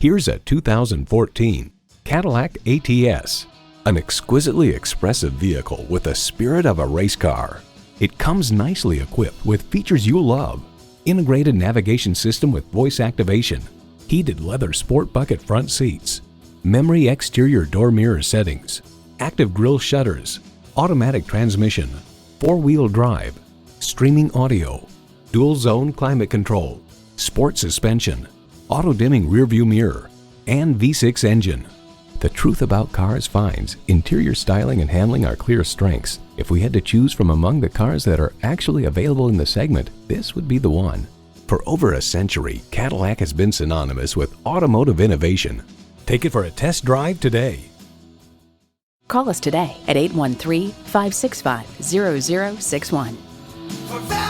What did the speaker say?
Here's a 2014 Cadillac ATS, an exquisitely expressive vehicle with the spirit of a race car. It comes nicely equipped with features you love: integrated navigation system with voice activation, heated leather sport bucket front seats, memory exterior door mirror settings, active grille shutters, automatic transmission, four-wheel drive, streaming audio, dual zone climate control, sport suspension, auto-dimming rearview mirror, and V6 engine. The truth about cars finds interior styling and handling are clear strengths. If we had to choose from among the cars that are actually available in the segment, this would be the one. For over a century, Cadillac has been synonymous with automotive innovation. Take it for a test drive today. Call us today at 813-565-0061.